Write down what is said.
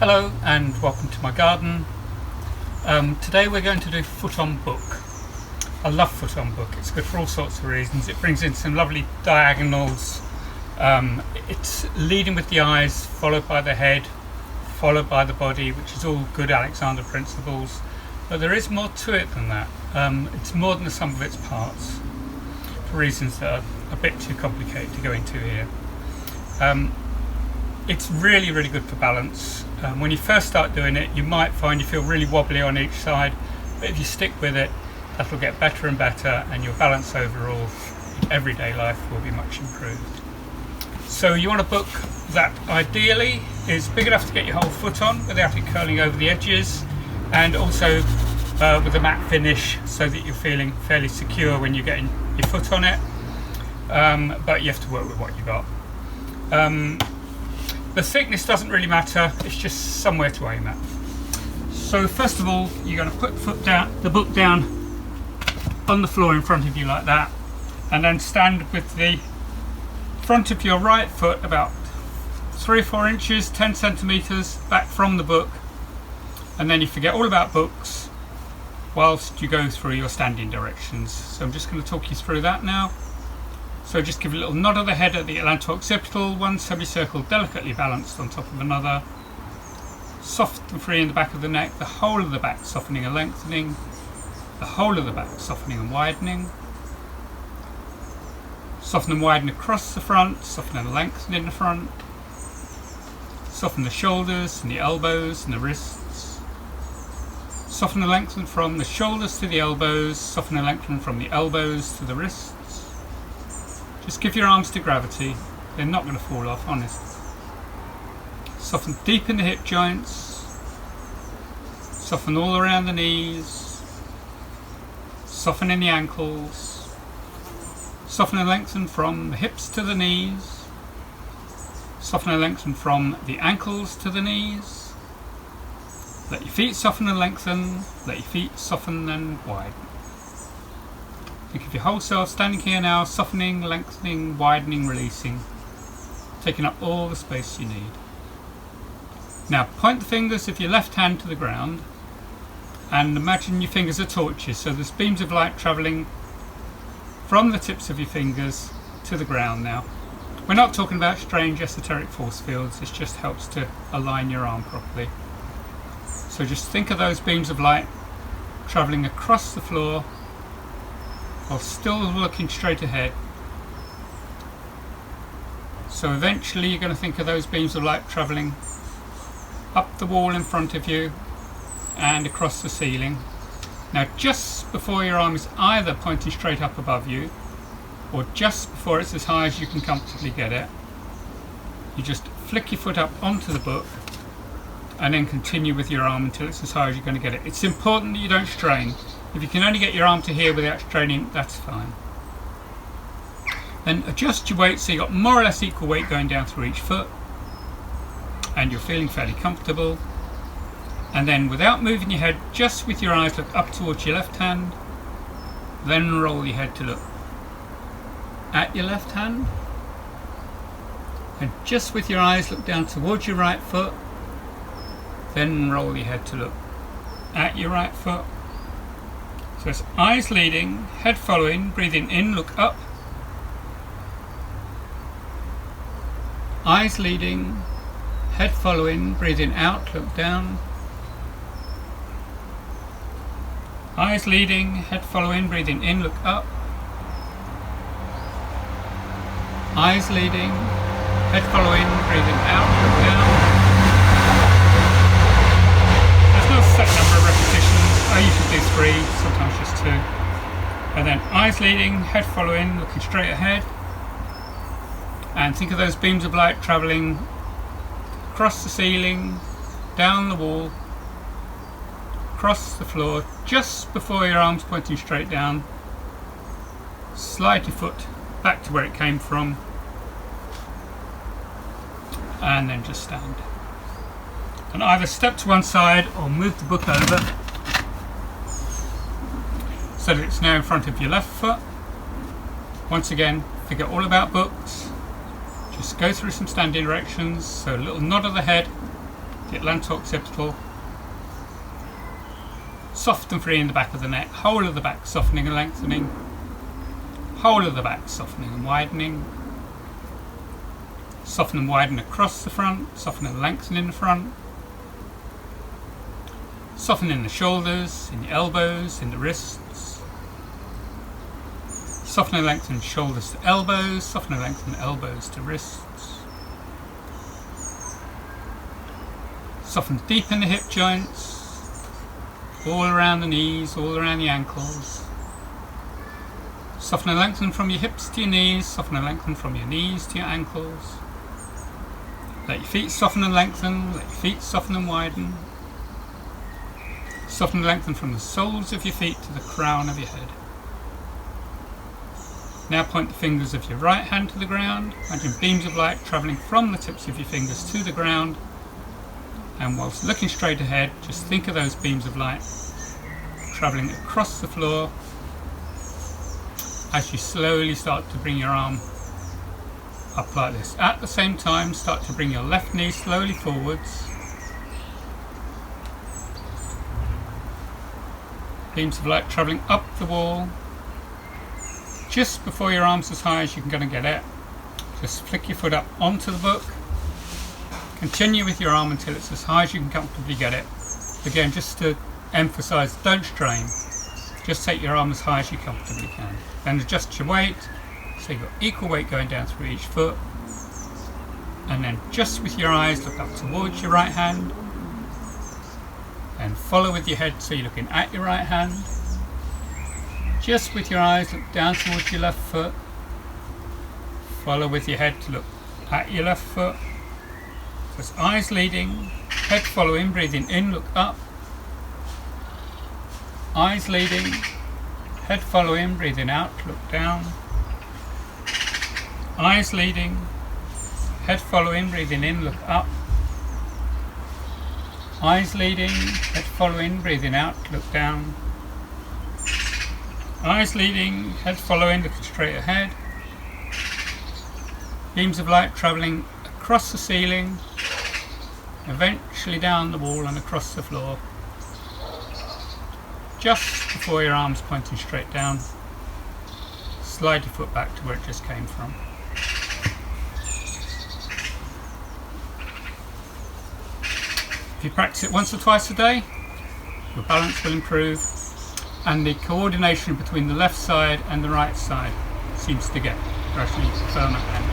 Hello and welcome to my garden. Today we're going to do foot on book. I love foot on book, it's good for all sorts of reasons. It brings in some lovely diagonals. It's leading with the eyes, followed by the head, followed by the body, which is all good Alexander principles. But there is more to it than that. It's more than the sum of its parts, for reasons that are a bit too complicated to go into here. It's really good for balance. When you first start doing it, you might find you feel really wobbly on each side, but if you stick with it, that'll get better and better, and your balance overall in everyday life will be much improved. So you want a book that ideally is big enough to get your whole foot on without it curling over the edges, and also with a matte finish so that you're feeling fairly secure when you're getting your foot on it, but you have to work with what you got. The thickness doesn't really matter, it's just somewhere to aim at. So first of all, you're going to put the book down on the floor in front of you like that, and then stand with the front of your right foot about 3 or 4 inches, 10 centimeters back from the book, and then you forget all about books whilst you go through your standing directions. So I'm just going to talk you through that now. So just give a little nod of the head at the atlanto-occipital, one semicircle delicately balanced on top of another. Soft and free in the back of the neck, the whole of the back softening and lengthening, the whole of the back softening and widening. Soften and widen across the front, soften and lengthen in the front. Soften the shoulders and the elbows and the wrists. Soften and lengthen from the shoulders to the elbows, soften and lengthen from the elbows to the wrists. Just give your arms to gravity, they're not going to fall off, honest. Soften deep in the hip joints, soften all around the knees, soften in the ankles, soften and lengthen from the hips to the knees, soften and lengthen from the ankles to the knees. Let your feet soften and lengthen, let your feet soften and widen. Think of your whole self standing here now, softening, lengthening, widening, releasing, taking up all the space you need. Now point the fingers of your left hand to the ground and imagine your fingers are torches, so there's beams of light travelling from the tips of your fingers to the ground now. We're not talking about strange esoteric force fields, this just helps to align your arm properly. So just think of those beams of light travelling across the floor while still looking straight ahead. So eventually you're going to think of those beams of light travelling up the wall in front of you and across the ceiling. Now just before your arm is either pointing straight up above you or just before it's as high as you can comfortably get it, you just flick your foot up onto the book and then continue with your arm until it's as high as you're going to get it. It's important that you don't strain. If you can only get your arm to here without straining, that's fine. Then adjust your weight so you've got more or less equal weight going down through each foot and you're feeling fairly comfortable. And then without moving your head, just with your eyes look up towards your left hand, then roll your head to look at your left hand, and just with your eyes look down towards your right foot, then roll your head to look at your right foot. So it's eyes leading, head following, breathing in, look up. Eyes leading, head following, breathing out, look down. Eyes leading, head following, breathing in, look up. Eyes leading, head following, breathing out, look down. There's no set number of repetitions. I usually do 3, sometimes just 2. And then eyes leading, head following, looking straight ahead. And think of those beams of light travelling across the ceiling, down the wall, across the floor, just before your arms pointing straight down. Slide your foot back to where it came from. And then just stand. And either step to one side or move the book over so that it's now in front of your left foot. Once again, forget all about books. Just go through some standing directions. So a little nod of the head the atlanto-occipital. Soft and free in the back of the neck, whole of the back softening and lengthening, whole of the back softening and widening. Soften and widen across the front, soften and lengthen in the front. Soften in the shoulders, in the elbows, in the wrists. Soften and lengthen shoulders to elbows, soften and lengthen elbows to wrists. Soften deep in the hip joints, all around the knees, all around the ankles. Soften and lengthen from your hips to your knees, soften and lengthen from your knees to your ankles. Let your feet soften and lengthen, let your feet soften and widen. Soften and lengthen from the soles of your feet to the crown of your head. Now point the fingers of your right hand to the ground. Imagine beams of light travelling from the tips of your fingers to the ground. And whilst looking straight ahead, just think of those beams of light travelling across the floor as you slowly start to bring your arm up like this. At the same time, start to bring your left knee slowly forwards. Beams of light travelling up the wall. Just before your arm's as high as you can going to get it, just flick your foot up onto the book. Continue with your arm until it's as high as you can comfortably get it. Again, just to emphasise, don't strain. Just take your arm as high as you comfortably can. Then adjust your weight, so you've got equal weight going down through each foot. And then just with your eyes, look up towards your right hand. And follow with your head so you're looking at your right hand. Just with your eyes, look down towards your left foot. Follow with your head to look at your left foot. Just eyes leading, head following, breathing in, look up. Eyes leading, head following, breathing out, look down. Eyes leading, head following, breathing in, look up. Eyes leading, head following, breathing out, look down. Eyes leading, head following, looking straight ahead. Beams of light travelling across the ceiling, eventually down the wall and across the floor. Just before your arms pointing straight down, slide your foot back to where it just came from. If you practice it once or twice a day, your balance will improve and the coordination between the left side and the right side seems to get gradually firmer and